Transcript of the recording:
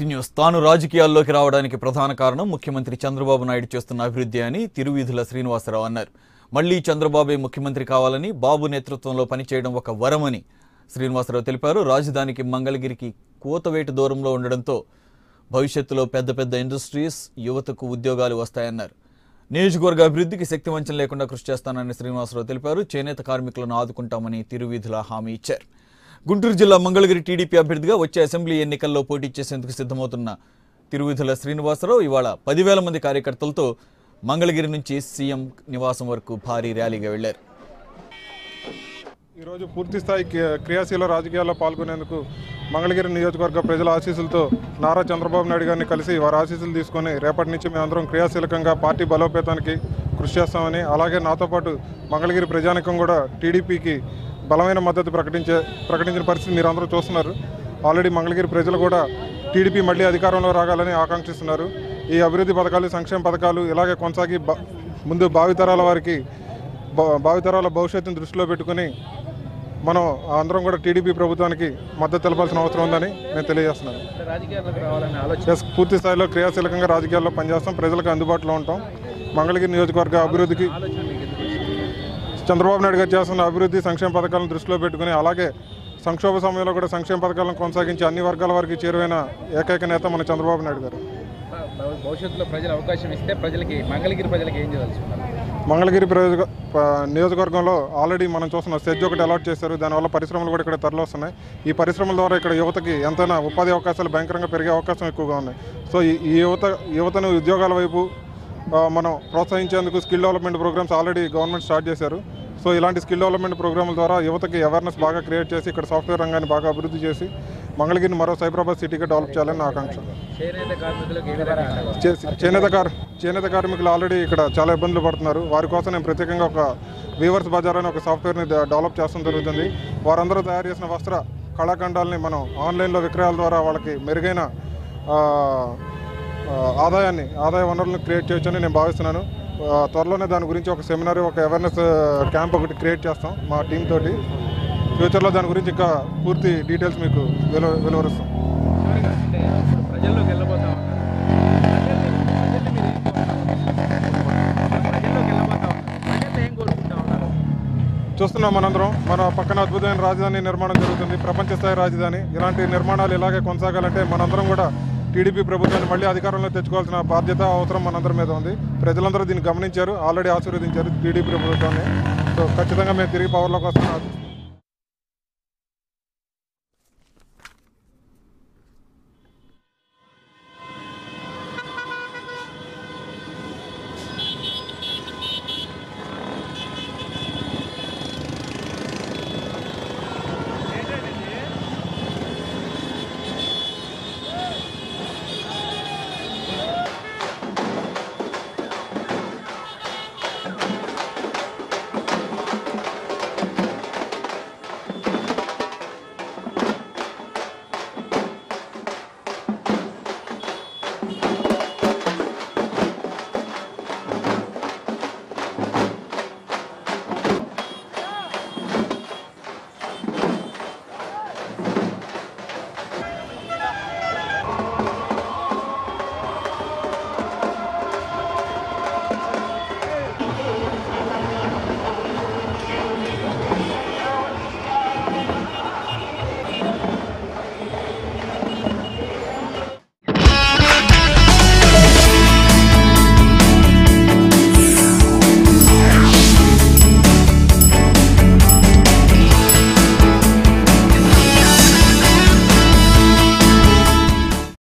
News తాను రాజకీయాల్లోకి రావడానికి ప్రధాన కారణం ముఖ్యమంత్రి చంద్రబాబు నాయుడు చేస్తున్న అభివృద్ధి అని తిరువీధుల శ్రీనివాసరావు అన్నారు. మళ్లీ చంద్రబాబే ముఖ్యమంత్రి కావాలని, బాబు నేతృత్వంలో పనిచేయడం ఒక వరమని శ్రీనివాసరావు తెలిపారు. రాజధానికి మంగళగిరికి కోతవేటు దూరంలో ఉండడంతో భవిష్యత్తులో పెద్ద పెద్ద ఇండస్ట్రీస్, యువతకు ఉద్యోగాలు వస్తాయన్నారు. నియోజకవర్గ అభివృద్ధికి శక్తి వంచన లేకుండా కృషి చేస్తానని శ్రీనివాసరావు తెలిపారు. చేనేత కార్మికులను ఆదుకుంటామని తిరువీధుల హామీ ఇచ్చారు. గుంటూరు జిల్లా మంగళగిరి టీడీపీ అభ్యర్థిగా వచ్చే అసెంబ్లీ ఎన్నికల్లో పోటీ చేసేందుకు సిద్ధమవుతున్న తిరువీధుల శ్రీనివాసరావు ఇవాళ 10,000 మంది కార్యకర్తలతో మంగళగిరి నుంచి సీఎం నివాసం వరకు భారీ ర్యాలీగా వెళ్లారు. ఈరోజు పూర్తిస్థాయి క్రియాశీల రాజకీయాల్లో పాల్గొనేందుకు మంగళగిరి నియోజకవర్గ ప్రజల ఆశీస్సులతో నారా చంద్రబాబు నాయుడు గారిని కలిసి వారి ఆశీస్సులు తీసుకొని రేపటి నుంచి మేమందరం క్రియాశీలకంగా పార్టీ బలోపేతానికి కృషి చేస్తామని, అలాగే నాతో పాటు మంగళగిరి ప్రజానికం కూడా టీడీపీకి బలమైన మద్దతు ప్రకటించిన పరిస్థితి మీరు అందరూ చూస్తున్నారు. ఆల్రెడీ మంగళగిరి ప్రజలు కూడా టీడీపీ మళ్ళీ అధికారంలో రాగాలని ఆకాంక్షిస్తున్నారు. ఈ అభివృద్ధి పథకాలు, సంక్షేమ పథకాలు ఇలాగే కొనసాగి ముందు భావితరాల వారికి భావితరాల భవిష్యత్తును దృష్టిలో పెట్టుకుని మనం అందరం కూడా టీడీపీ ప్రభుత్వానికి మద్దతు తెలపాల్సిన అవసరం ఉందని నేను తెలియజేస్తున్నాను. పూర్తి స్థాయిలో క్రియాశీలకంగా రాజకీయాల్లో పనిచేస్తాం, ప్రజలకు అందుబాటులో ఉంటాం. మంగళగిరి నియోజకవర్గ అభివృద్ధికి చంద్రబాబు నాయుడు గారు చేస్తున్న అభివృద్ధి, సంక్షేమ పథకాలను దృష్టిలో పెట్టుకుని, అలాగే సంక్షోభ సమయంలో కూడా సంక్షేమ పథకాలను కొనసాగించి అన్ని వర్గాల వారికి చేరువైన ఏకైక నేత మన చంద్రబాబు నాయుడు గారు. భవిష్యత్తులో ప్రజలు అవకాశం ఇస్తే మంగళగిరి ప్రజలకు ఏం చేయదలుచుకున్నారు? మంగళగిరి నియోజకవర్గంలో ఆల్రెడీ మనం చూస్తున్నాం, సెజ్ ఒకటి అలాట్ చేశారు. దానివల్ల పరిశ్రమలు కూడా ఇక్కడ తరలిస్తున్నాయి. ఈ పరిశ్రమల ద్వారా ఇక్కడ యువతకి ఎంతైనా ఉపాధి అవకాశాలు భయంకరంగా పెరిగే అవకాశం ఎక్కువగా ఉన్నాయి. సో ఈ యువతను ఉద్యోగాల వైపు మనం ప్రోత్సహించేందుకు skill development programs already government start చేశారు. సో ఇలాంటి స్కిల్ డెవలప్మెంట్ ప్రోగ్రాముల ద్వారా యువతకి అవేర్నెస్ బాగా క్రియేట్ చేసి ఇక్కడ సాఫ్ట్వేర్ రంగాన్ని బాగా అభివృద్ధి చేసి మంగళగిరిని మరో సైబరాబాద్ సిటీగా డెవలప్ చేయాలని నా ఆకాంక్ష. చేనేత కార్మికులు ఆల్రెడీ ఇక్కడ చాలా ఇబ్బందులు పడుతున్నారు. వారి కోసం నేను ప్రత్యేకంగా ఒక వీవర్స్ బజార్ అని ఒక సాఫ్ట్వేర్ని డెవలప్ చేస్తడం జరుగుతుంది. వారందరూ తయారు చేసిన వస్త్ర కళాఖండాలని మనం ఆన్లైన్లో విక్రయాల ద్వారా వాళ్ళకి మెరుగైన ఆదాయ వనరులను క్రియేట్ చేయొచ్చని నేను భావిస్తున్నాను. త్వరలోనే దాని గురించి ఒక సెమినార్, ఒక అవేర్నెస్ క్యాంప్ ఒకటి క్రియేట్ చేస్తాం మా టీం తోటి. ఫ్యూచర్లో దాని గురించి ఇంకా పూర్తి డీటెయిల్స్ మీకు వెలువరుస్తాం. చూస్తున్నాం మనందరం, మన పక్కన అద్భుతమైన రాజధాని నిర్మాణం జరుగుతుంది, ప్రపంచ స్థాయి రాజధాని. ఇలాంటి నిర్మాణాలు ఇలాగే కొనసాగాలంటే మనందరం కూడా టీడీపీ ప్రభుత్వాన్ని మళ్ళీ అధికారంలో తెచ్చుకోవాల్సిన బాధ్యత, అవసరం మనందరి మీద ఉంది. ప్రజలందరూ దీన్ని గమనించారు, ఆల్రెడీ ఆశీర్వదించారు టీడీపీ ప్రభుత్వాన్ని. సో ఖచ్చితంగా మేము తిరిగి పవర్లోకి వస్తున్నాం.